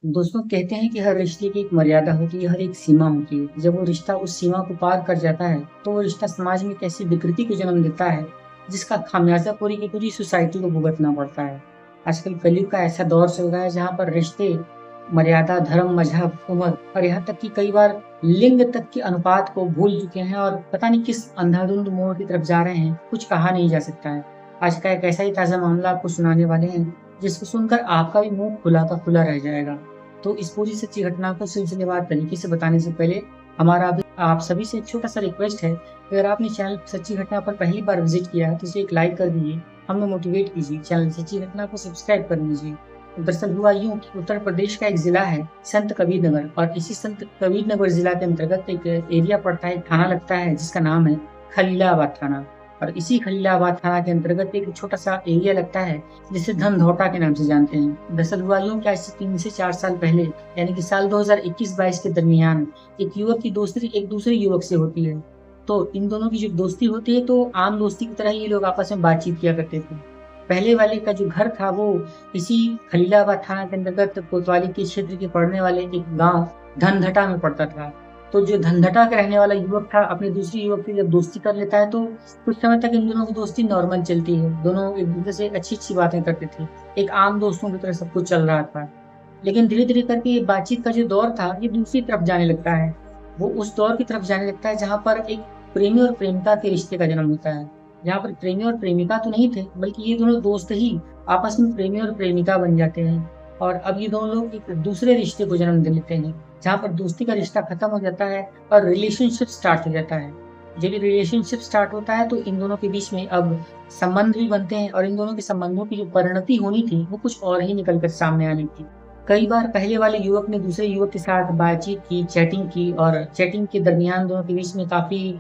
दोस्तों कहते हैं कि हर रिश्ते की एक मर्यादा होती है, हर एक सीमा होती है। जब वो रिश्ता उस सीमा को पार कर जाता है, तो वो रिश्ता समाज में एक ऐसी विकृति को जन्म देता है, जिसका खामियाजा पूरी की पूरी सोसाइटी को भुगतना पड़ता है। आजकल कलयुग का ऐसा दौर चल रहा है जहाँ पर रिश्ते, मर्यादा, धर्म, मजहब, उम्र और यहाँ तक कि कई बार लिंग तक के अनुपात को भूल चुके हैं और पता नहीं किस अंधाधुंध मोड़ की तरफ जा रहे हैं, कुछ कहा नहीं जा सकता है। आज का एक ऐसा ही ताज़ा मामला आपको सुनाने वाले हैं, जिसको सुनकर आपका भी मुंह खुला का खुला रह जाएगा। तो इस पूरी सच्ची घटना को सिलसिलेवार तरीके से बताने से पहले हमारा अभी आप सभी से एक छोटा-सा रिक्वेस्ट है, अगर आपने चैनल सच्ची घटना पर पहली बार विज़िट किया है, तो इसे एक लाइक कर दीजिए, हमें मोटिवेट कीजिए, चैनल सच्ची घटना को सब्सक्राइब कर लीजिए। दरअसल हुआ यूँ कि उत्तर प्रदेश का एक ज़िला है संत कबीरनगर और इसी संत कबीरनगर ज़िला के अंतर्गत एक एरिया पड़ता है, एक थाना लगता है जिसका नाम है खलीलाबाद थाना। और इसी खलीलाबाद थाना के अंतर्गत एक छोटा-सा एरिया लगता है जिसे धनधौटा के नाम से जानते हैं। दरअसल हुआ यूँ कि आज से 3 से 4 साल पहले यानी कि साल 2021-22 के दरमियान एक युवक की दोस्ती एक दूसरे युवक से होती है। तो इन दोनों की जो दोस्ती होती है तो आम दोस्ती की तरह ये लोग आपस में बातचीत किया करते थे। पहले वाले का जो घर था वो इसी खलीलाबाद थाना के अंतर्गत कोतवाली के क्षेत्र के पड़ने वाले एक गाँव धनधटा में पड़ता था। तो जो धनधटा का रहने वाला युवक था अपने दूसरे युवक से जब दोस्ती कर लेता है तो कुछ समय तक इन दोनों की दोस्ती नॉर्मल चलती है। दोनों एक-दूसरे से अच्छी-अच्छी बातें करते थे। एक आम दोस्तों की तरह सब कुछ चल रहा था। लेकिन धीरे-धीरे करके ये बातचीत का जो दौर था, ये दूसरी तरफ जाने लगता है। वो उस दौर की तरफ जाने लगता है जहाँ पर एक प्रेमी और प्रेमिका के रिश्ते का जन्म होता है। जहाँ पर प्रेमी और प्रेमिका तो नहीं थे, बल्कि ये दोनों दोस्त ही आपस में प्रेमी और प्रेमिका बन जाते हैं। और अब ये दोनों लोग एक दूसरे रिश्ते को जन्म दे लेते हैं, जहाँ पर दोस्ती का रिश्ता खत्म हो जाता है और रिलेशनशिप स्टार्ट हो जाता है। जब ये रिलेशनशिप स्टार्ट होता है तो इन दोनों के बीच में अब संबंध भी बनते हैं और इन दोनों के संबंधों की जो परिणति होनी थी, वो कुछ और ही निकल कर सामने आनी थी। कई बार पहले वाले युवक ने दूसरे युवक के साथ बातचीत की, चैटिंग की और चैटिंग के दरमियान दोनों के बीच में काफ़ी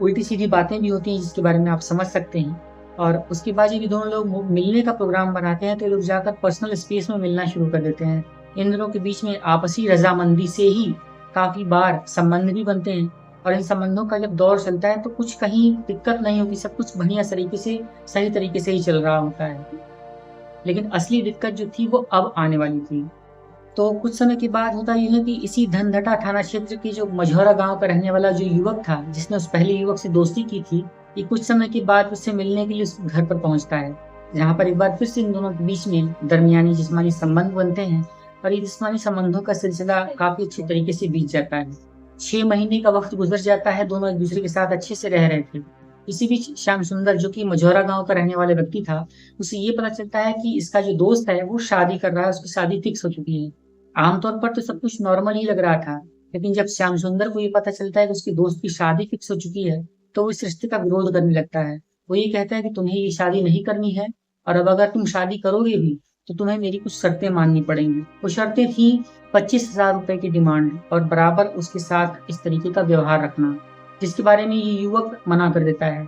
उल्टी-सीधी बातें भी होती हैं जिसके बारे में आप समझ सकते हैं। और उसके बाद जब ये दोनों लोग मिलने का प्रोग्राम बनाते हैं तो ये लोग जाकर पर्सनल स्पेस में मिलना शुरू कर देते हैं। इन दोनों के बीच में आपसी रज़ामंदी से ही काफ़ी बार संबंध भी बनते हैं और इन संबंधों का जब दौर चलता है तो कुछ कहीं दिक्कत नहीं होती, सब कुछ बढ़िया तरीके से, सही तरीके से ही चल रहा होता है। लेकिन असली दिक्कत जो थी वो अब आने वाली थी। तो कुछ समय के बाद होता ये है कि इसी धनधटा थाना क्षेत्र के जो मझौरा गाँव का रहने वाला जो युवक था, जिसने उस पहले युवक से दोस्ती की थी, ये कुछ समय के बाद उससे मिलने के लिए उस घर पर पहुँचता है। जहाँ पर एक बार फिर से इन दोनों के बीच में दरमियानी जिस्मानी संबंध बनते हैं और ये जिस्मानी संबंधों का सिलसिला काफ़ी अच्छे तरीके से बीत जाता है। 6 महीने का वक़्त गुज़र जाता है, दोनों एक-दूसरे के साथ अच्छे से रह रहे थे। इसी बीच श्याम सुंदर जो कि मझौरा गाँव का रहने वाला व्यक्ति था, उसे ये पता चलता है कि इसका जो दोस्त है वो शादी कर रहा है, उसकी शादी फिक्स हो चुकी है। आमतौर पर तो सब कुछ नॉर्मल ही लग रहा था, लेकिन जब श्याम सुंदर को ये पता चलता है कि उसके दोस्त की शादी फिक्स हो चुकी है, तो वो इस रिश्ते का विरोध करने लगता है। वो ये कहता है कि तुम्हें ये शादी नहीं करनी है और अब अगर तुम शादी करोगे भी, तो तुम्हें मेरी कुछ शर्तें माननी पड़ेंगी। वो शर्तें थी 25,000 रुपए की डिमांड और बराबर उसके साथ इस तरीके का व्यवहार रखना, जिसके बारे में ये युवक मना कर देता है।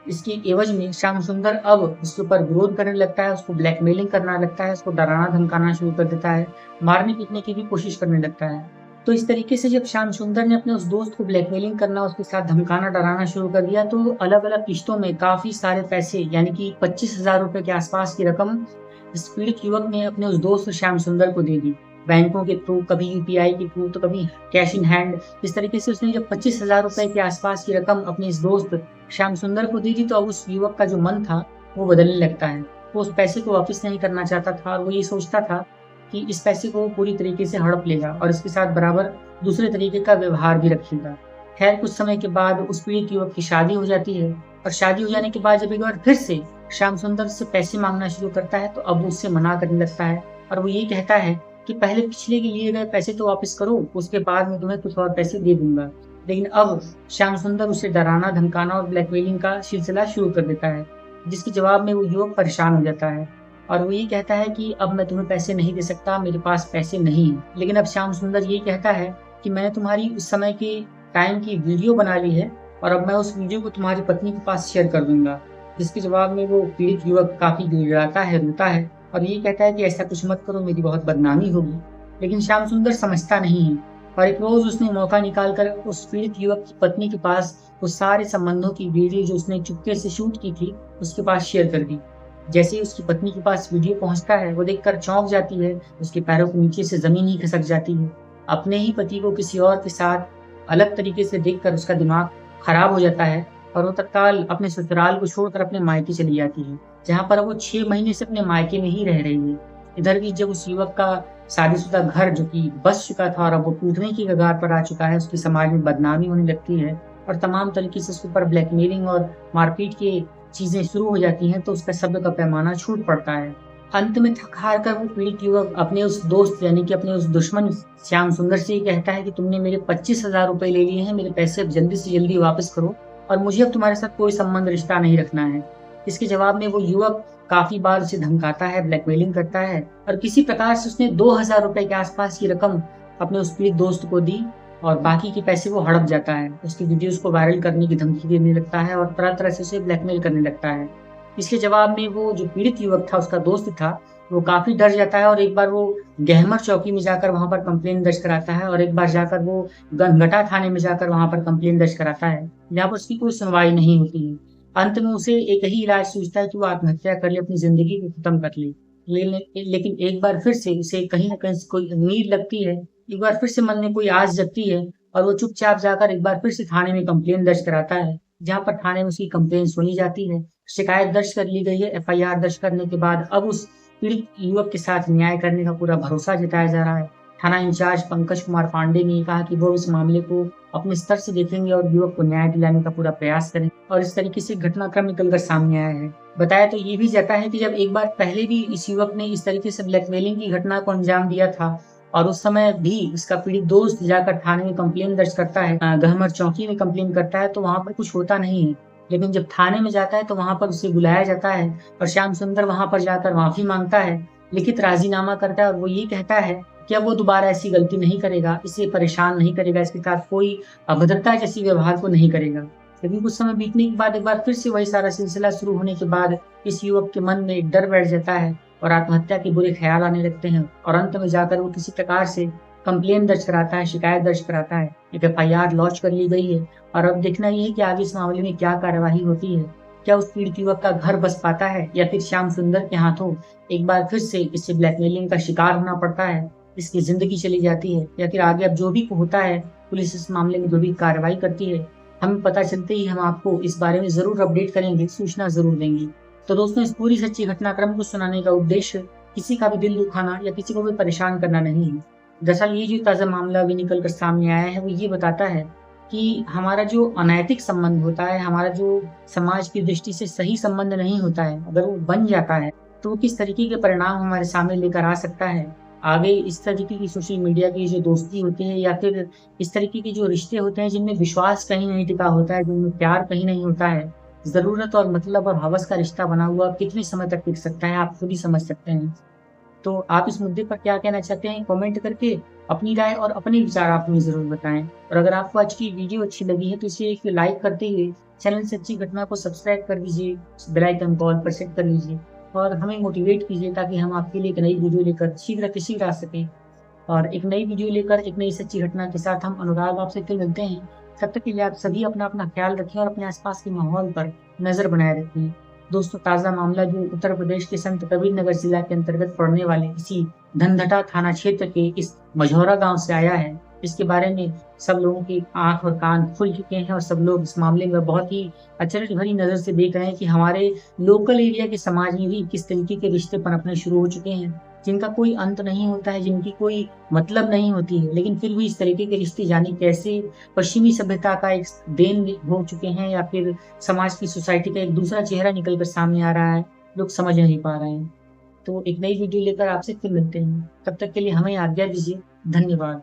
इसके एवज़ में श्याम सुंदर अब उसके ऊपर विरोध करने लगता है, उसको ब्लैकमेलिंग करने लगता है, उसको डराना-धमकाना शुरू कर देता है, मारने-पीटने की भी कोशिश करने लगता है। तो इस तरीके से जब श्याम सुंदर ने अपने उस दोस्त को ब्लैकमेलिंग करना, उसके साथ धमकाना, डराना शुरू कर दिया, तो अलग-अलग किश्तों में काफ़ी सारे पैसे यानी कि 25,000 रुपए के आसपास की रकम इस पीड़ित युवक ने अपने उस दोस्त श्याम सुंदर को दे दी। बैंकों के थ्रू, कभी यूपीआई के थ्रू, तो कभी कैश इन हैंड। इस तरीके से उसने जब 25,000 रुपए के आसपास की रकम अपने इस दोस्त श्याम सुंदर को दी थी, तो अब उस युवक का जो मन था, वो बदलने लगता है। वो उस पैसे को वापस नहीं करना चाहता था और वो ये सोचता था कि इस पैसे को वो पूरी तरीके से हड़प लेगा और इसके साथ बराबर दूसरे तरीके का व्यवहार भी रखेगा। खैर कुछ समय के बाद उस पीड़ित युवक की शादी हो जाती है और शादी हो जाने के बाद जब एक बार फिर से श्याम सुंदर से पैसे माँगना शुरू करता है, तो अब वो उससे मना करने लगता है और वो ये कहता है कि पहले पिछले के लिए गए पैसे तो वापस करो, उसके बाद मैं तुम्हें कुछ और पैसे दे दूँगा। लेकिन अब श्याम सुंदर उसे डराना, धमकाना और ब्लैकमेलिंग का सिलसिला शुरू कर देता है, जिसके जवाब में वो युवक परेशान हो जाता है और वो ये कहता है कि अब मैं तुम्हें पैसे नहीं दे सकता, मेरे पास पैसे नहीं हैं। लेकिन अब श्याम सुंदर ये कहता है कि मैंने तुम्हारी उस समय के टाइम की वीडियो बना ली है और अब मैं उस वीडियो को तुम्हारी पत्नी के पास शेयर कर दूँगा। जिसके जवाब में वो पीड़ित युवक काफ़ी गिड़गिड़ाता है, रोता है और ये कहता है कि ऐसा कुछ मत करो, मेरी बहुत बदनामी होगी। लेकिन श्याम सुंदर समझता नहीं है और एक रोज़ उसने मौका निकाल कर उस पीड़ित युवक की पत्नी के पास वो सारे संबंधों की वीडियो जो उसने चुपके से शूट की थी, उसके पास शेयर कर दी। जैसे ही उसकी पत्नी के पास वीडियो पहुंचता है, वो देखकर चौंक जाती है, उसके पैरों के नीचे से ज़मीन ही खिसक जाती है। अपने ही पति को किसी और के साथ अलग तरीके से देखकर उसका दिमाग खराब हो जाता है और वो तत्काल अपने ससुराल को छोड़कर अपने मायके चली जाती है, जहाँ पर वो 6 महीने से अपने मायके में ही रह रही है। इधर भी जब उस युवक का शादीशुदा घर जो कि बस चुका था और अब वो टूटने की कगार पर आ चुका है, उसकी समाज में बदनामी होने लगती है और तमाम तरीके से उसके ऊपर ब्लैकमेलिंग और मारपीट की चीज़ें शुरू हो जाती हैं, तो उसका सब्र का पैमाना छूट पड़ता है। अंत में थक-हार कर वो पीड़ित युवक अपने उस दोस्त यानी कि अपने उस दुश्मन श्याम सुंदर से ये कहता है कि तुमने मेरे 25,000 रुपए ले लिए हैं, मेरे पैसे अब जल्दी से जल्दी वापस करो और मुझे अब तुम्हारे साथ कोई संबंध रिश्ता नहीं रखना है। इसके जवाब में वो युवक काफ़ी बार उसे धमकाता है, ब्लैकमेलिंग करता है और किसी प्रकार से उसने 2,000 रुपए के आसपास की रकम अपने उस पीड़ित दोस्त को दी और बाकी के पैसे वो हड़प जाता है। उसकी वीडियोज़ को वायरल करने की धमकी देने लगता है और तरह-तरह से उसे ब्लैकमेल करने लगता है। इसके जवाब में वो जो पीड़ित युवक था, उसका दोस्त था, वो काफ़ी डर जाता है और एक बार वो गहमर चौकी में जाकर वहाँ पर कंप्लेंट दर्ज कराता है और एक बार जाकर वो गनगटा थाने में जाकर वहाँ पर कंप्लेंट दर्ज कराता है, जहाँ पर उसकी कोई सुनवाई नहीं होती है। अंत में उसे एक ही इलाज सूझता है कि वो आत्महत्या कर ले, अपनी ज़िंदगी को खत्म कर ले। लेकिन एक बार फिर से उसे कहीं न कहीं से कोई उम्मीद लगती है, एक बार फिर से मन में कोई आस जगती है और वो चुपचाप जाकर एक बार फिर से थाने में कंप्लेंट दर्ज कराता है, जहाँ पर थाने में उसकी कंप्लेंट सुनी जाती है। शिकायत दर्ज कर ली गई है। एफआईआर दर्ज करने के बाद अब उस पीड़ित युवक के साथ न्याय करने का पूरा भरोसा जताया जा रहा है। थाना इंचार्ज पंकज कुमार पांडे ने कहा कि वो इस मामले को अपने स्तर से देखेंगे और युवक को न्याय दिलाने का पूरा प्रयास करेंगे और इस तरीके से घटनाक्रम निकलकर सामने आया है। बताया तो ये भी जाता है कि जब एक बार पहले भी इस युवक ने इस तरीके से ब्लैकमेलिंग की घटना को अंजाम दिया था और उस समय भी उसका पीड़ित दोस्त जाकर थाने में कंप्लेंट दर्ज करता है, गहमर चौकी में कंप्लेंट करता है, तो वहाँ पर कुछ होता नहीं है। लेकिन जब थाने में जाता है तो वहाँ पर उसे बुलाया जाता है और श्याम सुंदर वहाँ पर जाकर माफ़ी माँगता है, लिखित राज़ीनामा करता है और वो ये कहता है कि अब वो दोबारा ऐसी गलती नहीं करेगा, इसे परेशान नहीं करेगा, इसके साथ कोई अभद्रता जैसी व्यवहार को नहीं करेगा। लेकिन कुछ समय बीतने के बाद एक बार फिर से वही सारा सिलसिला शुरू होने के बाद इस युवक के मन में एक डर बैठ जाता है और आत्महत्या के बुरे ख्याल आने लगते हैं और अंत में जाकर वो किसी प्रकार से कंप्लेंट दर्ज कराता है, शिकायत दर्ज कराता है। एक एफआईआर लॉन्च कर ली गई है और अब देखना ये है कि आगे इस मामले में क्या कार्यवाही होती है। क्या उस पीड़ित युवक का घर बस पाता है या फिर श्याम सुंदर के हाथों एक बार फिर से इससे ब्लैकमेलिंग का शिकार होना पड़ता है, इसकी ज़िंदगी चली जाती है या फिर आगे अब जो भी होता है, पुलिस इस मामले में जो भी कार्रवाई करती है, हमें पता चलते ही हम आपको इस बारे में ज़रूर अपडेट करेंगे, सूचना ज़रूर देंगे। तो दोस्तों, इस पूरी सच्ची घटनाक्रम को सुनाने का उद्देश्य किसी का भी दिल दुखाना या किसी को भी परेशान करना नहीं है। दरअसल ये जो ताज़ा मामला अभी निकल कर सामने आया है, वो ये बताता है कि हमारा जो अनैतिक संबंध होता है, हमारा जो समाज की दृष्टि से सही संबंध नहीं होता है, अगर वो बन जाता है, तो वो किस तरीके के परिणाम हमारे सामने लेकर आ सकता है। आगे इस तरीके की सोशल मीडिया की जो दोस्ती होती है या फिर इस तरीके के जो रिश्ते होते हैं जिनमें विश्वास कहीं नहीं टिका होता है, जिनमें प्यार कहीं नहीं होता है, ज़रूरत और मतलब और हवस का रिश्ता बना हुआ कितने समय तक टिक सकता है, आप खुद ही समझ सकते हैं। तो आप इस मुद्दे पर क्या कहना चाहते हैं, कमेंट करके अपनी राय और अपने विचार आप हमें ज़रूर बताएं। और अगर आपको आज की वीडियो अच्छी लगी है तो इसे एक लाइक करते हुए चैनल सच्ची घटना को सब्सक्राइब कर दीजिए, बेल आइकन को ऑल पर सेट कर लीजिए और हमें मोटिवेट कीजिए ताकि हम आपके लिए एक नई वीडियो लेकर शीघ्र आ सकें। और एक नई वीडियो लेकर एक नई सच्ची घटना के साथ हम अनुराग आपसे फिर मिलते हैं। तब तक के लिए आप सभी अपना अपना ख्याल रखें और अपने आसपास के माहौल पर नज़र बनाए रखें। दोस्तों, ताज़ा मामला जो उत्तर प्रदेश के संत कबीर नगर जिला के अंतर्गत पड़ने वाले इसी धनधटा थाना क्षेत्र के इस मझौरा गांव से आया है, इसके बारे में सब लोगों की आंख और कान खुल चुके हैं और सब लोग इस मामले में बहुत ही अचरज भरी नज़र से देख रहे हैं कि हमारे लोकल एरिया के समाज में भी किस तरीके के रिश्ते पनपने शुरू हो चुके हैं, जिनका कोई अंत नहीं होता है, जिनकी कोई मतलब नहीं होती है, लेकिन फिर भी इस तरीके के रिश्ते जाने कैसे पश्चिमी सभ्यता का एक देन हो चुके हैं या फिर समाज की सोसाइटी का एक दूसरा चेहरा निकल कर सामने आ रहा है, लोग समझ नहीं पा रहे हैं। तो एक नई वीडियो लेकर आपसे फिर मिलते हैं। तब तक के लिए हमें आज्ञा दीजिए। धन्यवाद।